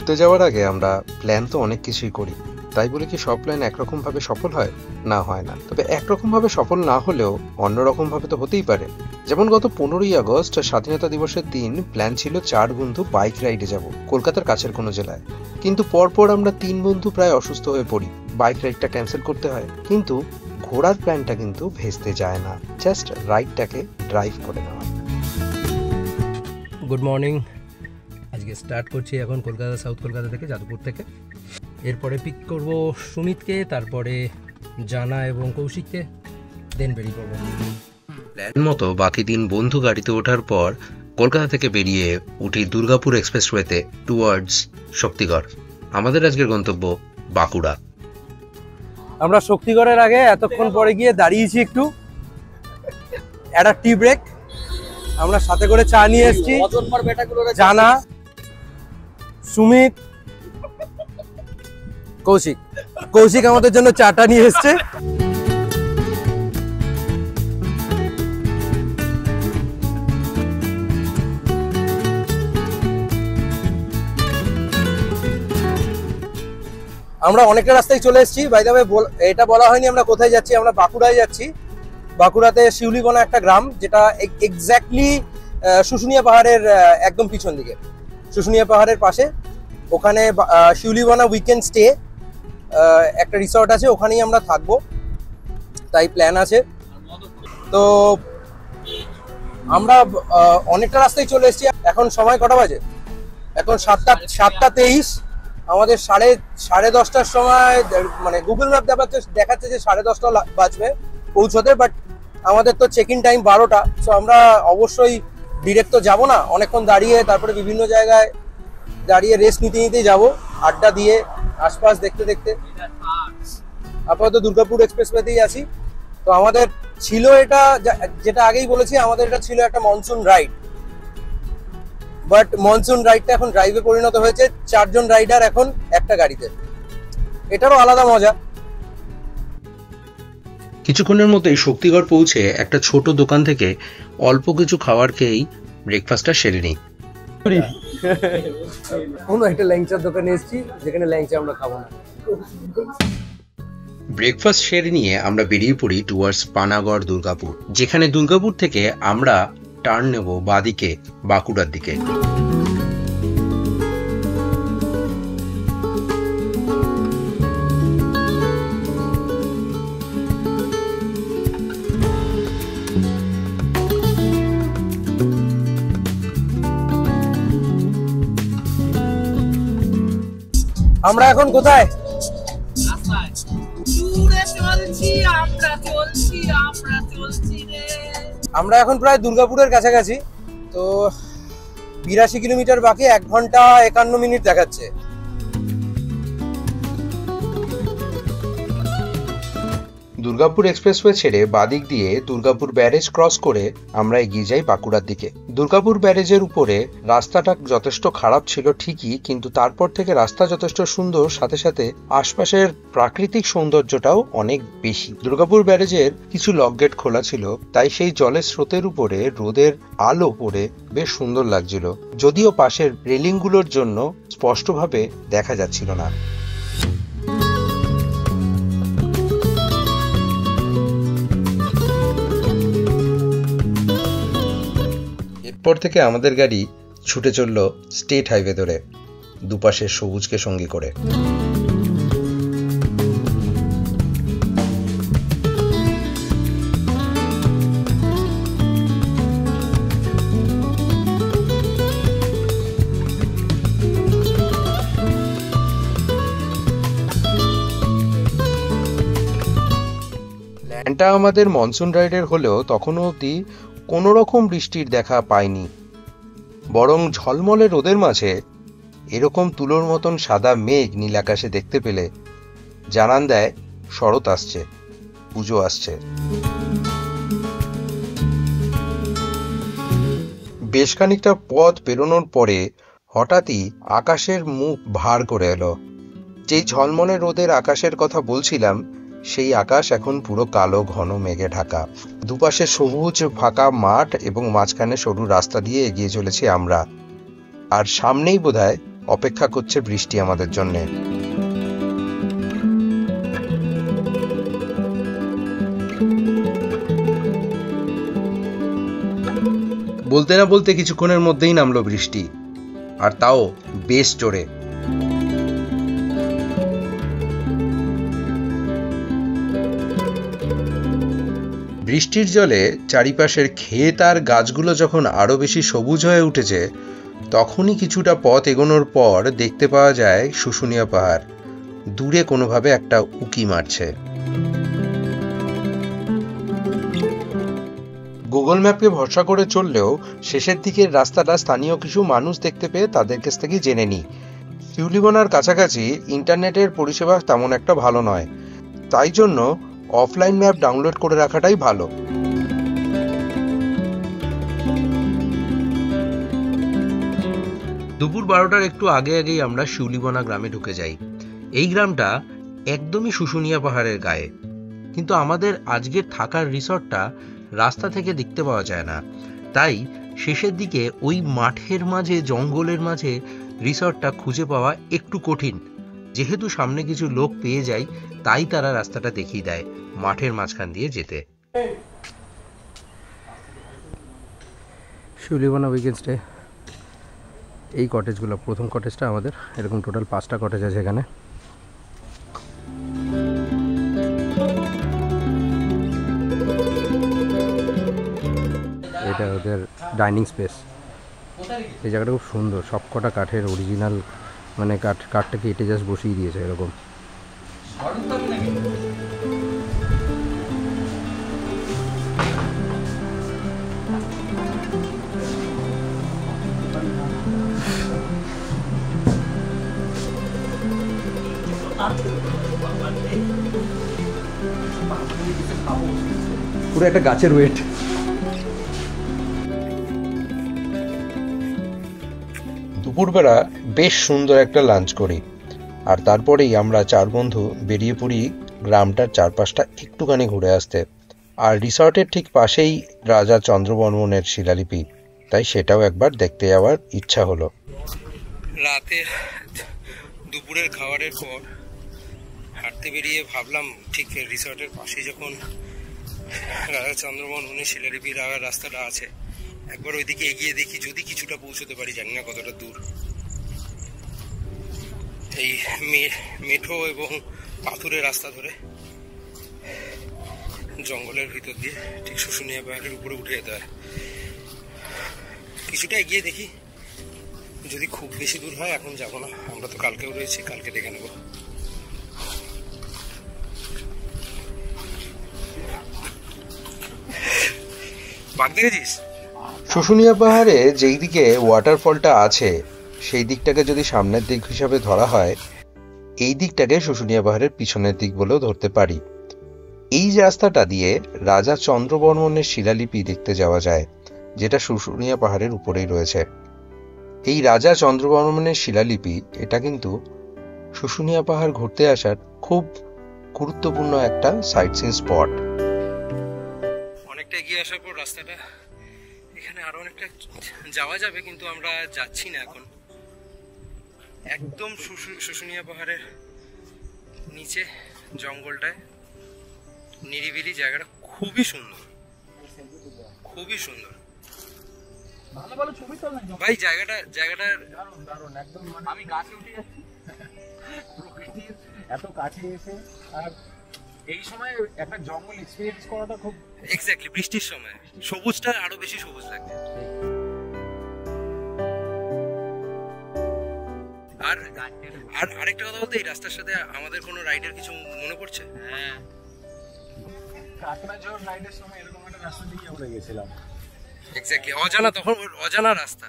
ঘুরতে যাওয়ার আগে আমরা প্ল্যান তো অনেক কিছুই করি, তাই বলে কি সব প্ল্যান একরকম ভাবে সফল হয়? না, হয় না। তবে একরকম ভাবে সফল না হলেও অন্যরকম ভাবে তো হতেই পারে। যেমন গত 15ই আগস্ট স্বাধীনতা দিবসের দিন প্ল্যান ছিল 4 বন্ধু বাইক রাইডে যাব কলকাতার কাছের কোনো জেলায়, কিন্তু পরপর আমরা 3 বন্ধু প্রায় অসুস্থ হয়ে পড়ি, বাইক রাইডটা ক্যান্সেল করতে হয়। কিন্তু ঘোরার প্ল্যানটা কিন্তু ভেস্তে যায় না, জাস্ট রাইডটাকে ড্রাইভ করে নেওয়া। Good morning. আজকে স্টার্ট করছি এখন কলকাতা, সাউথ কলকাতা থেকে, যাদবপুর থেকে। এরপরে পিক করব সুমিতকে, তারপরে জানা এবং কৌশিককে, দেন বেরিয়ে পড়ব। প্ল্যান মতো বাকি 3 বন্ধু গাড়িতে ওঠার পর কলকাতা থেকে বেরিয়ে উঠি দুর্গাপুর এক্সপ্রেসওয়েতে টুয়ার্ডস শক্তিগড়। আমাদের আজকের গন্তব্য বাঁকুড়া। আমরা শক্তিগড়ের আগে এতক্ষণ পরে গিয়ে দাঁড়িয়েছি একটু, একটা টি ব্রেক। আমরা সাথে করে চা নিয়ে এসেছি, জানা, সুমিত, কৌশিক আমাদের জন্য চাটা নিয়ে এসছে। আমরা অনেকটা রাস্তায় চলে এসেছি। বাই দ্য ওয়ে, এটা বলা হয়নি আমরা কোথায় যাচ্ছি। আমরা বাঁকুড়ায় যাচ্ছি। বাঁকুড়াতে শিউলিবনা একটা গ্রাম, যেটা এক্স্যাক্টলি শুশুনিয়া পাহাড়ের একদম পিছন দিকে, শুশুনিয়া পাহাড়ের পাশে। ওখানে শিউলিবনা উইকেন্ড স্টে একটা রিসর্ট আছে, ওখানেই আমরা থাকবো, তাই প্ল্যান আছে। তো আমরা অনেকটা রাস্তায় চলে এসেছি। এখন সময় কটা বাজে? এখন 7:23। আমাদের সাড়ে 10টার সময়, মানে গুগল ম্যাপ দেখাচ্ছে যে 10:30 বাজবে পৌঁছতে, বাট আমাদের তো চেক ইন টাইম 12টা। সো আমরা অবশ্যই ডিরেক্ট তো যাবো না, অনেকক্ষণ দাঁড়িয়ে তারপরে বিভিন্ন জায়গায় দাঁড়িয়ে রেস্ট নিতেই যাবো, আড্ডা দিয়ে আশপাশ দেখতে দেখতে। আপাতত দুর্গাপুর এক্সপ্রেসওয়েতেই আছি। তো আমাদের ছিল এটা, যেটা আগেই বলেছি, আমাদের এটা ছিল একটা মনসুন রাইড, বাট মনসুন রাইডটা এখন ড্রাইভে পরিণত হয়েছে। 4 জন রাইডার এখন একটা গাড়িতে, এটারও আলাদা মজা। কিছুক্ষণের মধ্যেই শক্তিগড় পৌঁছে একটা ছোট দোকান থেকে অল্প কিছু খাবার খেয়েই ব্রেকফাস্টটা সেরে নিই। কোনো একটা ল্যাংচার দোকানে এসেছি, যেখানে ল্যাংচা আমরা খাবো না। ব্রেকফাস্ট সেরে নিয়ে আমরা বেরিয়ে পড়ি টুয়ার্ডস পানাগড় দুর্গাপুর, যেখানে দুর্গাপুর থেকে আমরা টার্ন নেব বাঁদিকে বাঁকুড়ার দিকে। আমরা এখন কোথায়? আমরা এখন প্রায় দুর্গাপুরের কাছাকাছি। তো 82 কিলোমিটার বাকি, 1 ঘন্টা 51 মিনিট দেখাচ্ছে। দুর্গাপুর এক্সপ্রেসওয়ে ছেড়ে বাদিক দিয়ে দুর্গাপুর ব্যারেজ ক্রস করে আমরা এগিয়ে যাই বাঁকুড়ার দিকে। দুর্গাপুর ব্যারেজের উপরে রাস্তাটা যথেষ্ট খারাপ ছিল ঠিকই, কিন্তু তারপর থেকে রাস্তা যথেষ্ট সুন্দর, সাথে সাথে আশপাশের প্রাকৃতিক সৌন্দর্যটাও অনেক বেশি। দুর্গাপুর ব্যারেজের কিছু লক গেট খোলা ছিল, তাই সেই জলের স্রোতের উপরে রোদের আলো পড়ে বেশ সুন্দর লাগছিল, যদিও পাশের রেলিংগুলোর জন্য স্পষ্টভাবে দেখা যাচ্ছিল না। এরপর থেকে আমাদের গাড়ি ছুটে চলল স্টেট হাইওয়ে ধরে, দুপাশে সবুজকে সঙ্গী করে। প্ল্যানটা আমাদের মনসুন রাইডের হলেও তখনও অবধি কোনো রকম বৃষ্টির দেখা পাইনি, বরং ঝলমলে রোদের মাঝে এরকম তুলোর মতন সাদা মেঘ নীল আকাশে দেখতে পেলে জানান দেয় শরৎ আসছে, পুজো আসছে। বেশ খানিকটা পথ পেরোনোর পরে হঠাৎই আকাশের মুখ ভার করে এলো। যেই ঝলমলে রোদের আকাশের কথা বলছিলাম, সেই আকাশ এখন পুরো কালো ঘন মেঘে ঢাকা। দুপাশে সবুজ ফাঁকা মাঠ এবং মাঝখানে সরু রাস্তা দিয়ে এগিয়ে চলেছি আমরা। আর সামনেই বোধহয় অপেক্ষা করছে বৃষ্টি আমাদের জন্যে। বলতে না বলতে কিছুক্ষণের মধ্যেই নামলো বৃষ্টি, আর তাও বেশ জোরে। বৃষ্টির জলে চারিপাশের ক্ষেত আর গাছগুলো যখন আরো বেশি সবুজ হয়ে উঠেছে, তখনই কিছুটা পথ এগোনোর পর দেখতে পাওয়া যায় শুশুনিয়া পাহাড় দূরে কোনোভাবে একটা উকি মারছে। গুগল ম্যাপকে ভরসা করে চললেও শেষের দিকের রাস্তাটা স্থানীয় কিছু মানুষ দেখতে পেয়ে তাদের কাছ থেকে জেনে নিই। শিউলিবনার কাছাকাছি ইন্টারনেটের পরিষেবা তেমন একটা ভালো নয়, তাই জন্য অফলাইন ম্যাপ ডাউনলোড করে রাখাটাই ভালো। দুপুর 12টার একটু আগে আগেই আমরা শিউলিবনা গ্রামে ঢুকে যাই। এই গ্রামটা একদমই শুশুনিয়া পাহাড়ের গায়ে, কিন্তু আমাদের আজকের থাকার রিসর্টটা রাস্তা থেকে দেখতে পাওয়া যায় না, তাই শেষের দিকে ওই মাঠের মাঝে জঙ্গলের মাঝে রিসর্টটা খুঁজে পাওয়া একটু কঠিন। যেহেতু সামনে কিছু লোক পেয়ে যাই, তাই তারা রাস্তাটা দেখিয়ে দেয় মাঠের মাঝখান দিয়ে যেতে। শিউলিবনা উইকেন্ড স্টে, এই কটেজগুলো প্রথম কটেজটা আমাদের, এরকম টোটাল 5টা কটেজ আছে এখানে। এটা ওদের ডাইনিং স্পেস। এই জায়গাটা খুব সুন্দর, সব কটা কাঠের অরিজিনাল, মানে কাঠটাকে কেটে জাস্ট বসিয়ে দিয়েছে এরকম। পুরো একটা গাছের ওয়েট। দুপুরবেলা বেশ সুন্দর একটা লাঞ্চ করি, আর তারপরেই আমরা 4 বন্ধু বেরিয়ে পড়ি গ্রামটার চারপাশটা একটুখানি ঘুরে আসতে। আর রিসর্টের ঠিক পাশেই রাজা চন্দ্রবর্মনের শিলালিপি, তাই সেটাও একবার দেখতে যাওয়ার ইচ্ছা হলো। রাতে দুপুরের খাবারের পর হাঁটতে বেরিয়ে ভাবলাম, ঠিক রিসর্টের পাশে যখন রাজা চন্দ্রবর্মনের শিলালিপি রাস্তাটা আছে, একবার ওইদিকে এগিয়ে দেখি যদি কিছুটা পৌঁছতে পারি। জানি না কতটা দূর। এই মেঠো এবং পাথুরে রাস্তা ধরে জঙ্গলের ভিতর দিয়ে ঠিক শুশুনিয়া পাহাড়ের উপরে উঠে যেতে হয়। কিছুটা এগিয়ে দেখি, যদি খুব বেশি দূর হয় এখন যাব না, আমরা তো কালকেও রয়েছি, কালকে দেখে নেব। বাঘ দেখেছিস? শুশুনিয়া পাহাড়ে যেই দিকে ওয়াটারফলটা আছে সেই দিকটাকে যদি সামনের দিক হিসাবে ধরা হয়, এই দিকটাকে শুশুনিয়া পাহাড়ের পিছনের দিক বলেও ধরতে পারি। এই রাস্তাটা দিয়ে রাজা চন্দ্রবর্মনের শিলালিপি দেখতে যাওয়া যায়, যেটা শুশুনিয়া পাহাড়ের উপরেই রয়েছে। এই রাজা চন্দ্রবর্মনের শিলালিপি, এটা কিন্তু শুশুনিয়া পাহাড় ঘুরতে আসার খুব গুরুত্বপূর্ণ একটা সাইট সিন স্পট। অনেকটা এগিয়ে আসার পর রাস্তাটা, এখানে আরো অনেকটা যাওয়া যাবে, কিন্তু আমরা যাচ্ছি না এখন। একদম শুশুনিয়া পাহাড়ের নিচে জঙ্গলটায় নিরিবিলি জায়গাটা খুবই সুন্দর, খুবই সুন্দর ভাই। জায়গাটার দারুণ একদম। আমি গাছে উঠে যাচ্ছি প্রকৃতির এত কাছে এসে, আর এই সময় একটা জঙ্গল এক্সপেরিয়েন্স করাটা খুব এক্স্যাক্টলি। বৃষ্টির সময় সবুজটা আরো বেশি সবুজ লাগে। আর আরেকটা কথা বলতে, এই রাস্তার সাথে আমাদের কোনো রাইডের কিছু মনে পড়ছে? হ্যাঁ, কাকড়াঝড় রাইডের সময় এরকম একটা রাস্তা দিয়ে আমরা গেছিলাম। এক্স্যাক্টলি, অজানা, তখন অজানা রাস্তা।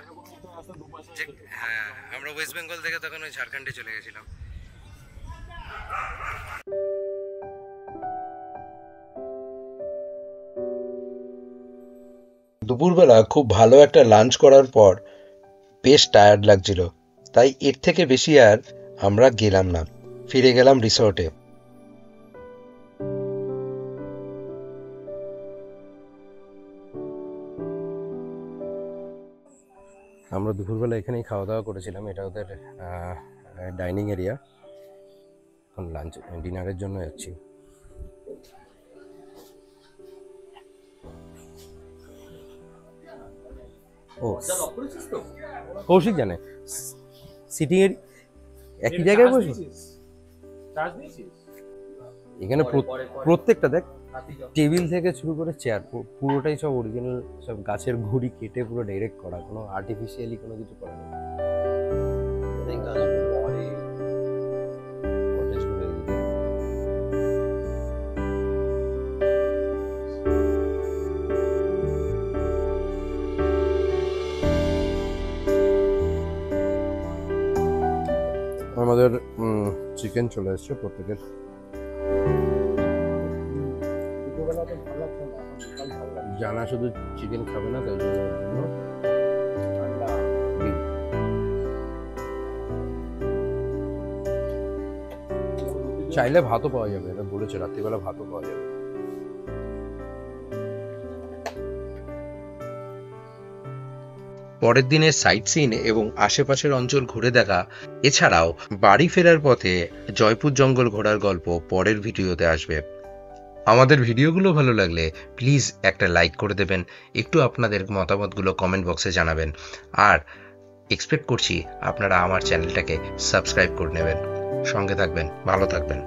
হ্যাঁ, আমরা ওয়েস্ট বেঙ্গল থেকে তখন ওই ঝাড়খণ্ডে চলে গেছিলাম। দুপুরবেলা খুব ভালো একটা লাঞ্চ করার পর বেশ টায়ার্ড লাগছিল, তাই এর থেকে বেশি আর আমরা গেলাম না, ফিরে গেলাম রিসর্টে। আমরা আমরা দুপুরবেলা এখানেই খাওয়া দাওয়া করেছিলাম, এটা ওদের ডাইনিং এরিয়া। এখন লাঞ্চ ডিনারের জন্য যাচ্ছি। ও কৌশিক জানে সিটিং এর একই জায়গায় বসে এখানে প্রত্যেকটা দেখ, টেবিল থেকে শুরু করে চেয়ার পুরোটাই সব অরিজিনাল, সব গাছের গুড়ি কেটে পুরো ডাইরেক্ট করা, কোনো আর্টিফিশিয়ালি কোনো কিছু করা নেই। আমাদের চিকেন চলে এসছে প্রত্যেকের। জানা শুধু চিকেন খাবে না, তাই জন্য চাইলে ভাতও পাওয়া যাবে, এটা বলেছে রাত্রিবেলা ভাতও পাওয়া যাবে। পরের দিনের সাইট সিন এবং আশেপাশের অঞ্চল ঘুরে দেখা, এছাড়াও বাড়ি ফেরার পথে জয়পুর জঙ্গল ঘোরার গল্প পরের ভিডিওতে আসবে। আমাদের ভিডিওগুলো ভালো লাগলে প্লিজ একটা লাইক করে দেবেন, একটু আপনাদের মতামতগুলো কমেন্ট বক্সে জানাবেন, আর এক্সপেক্ট করছি আপনারা আমার চ্যানেলটাকে সাবস্ক্রাইব করে নেবেন। সঙ্গে থাকবেন, ভালো থাকবেন।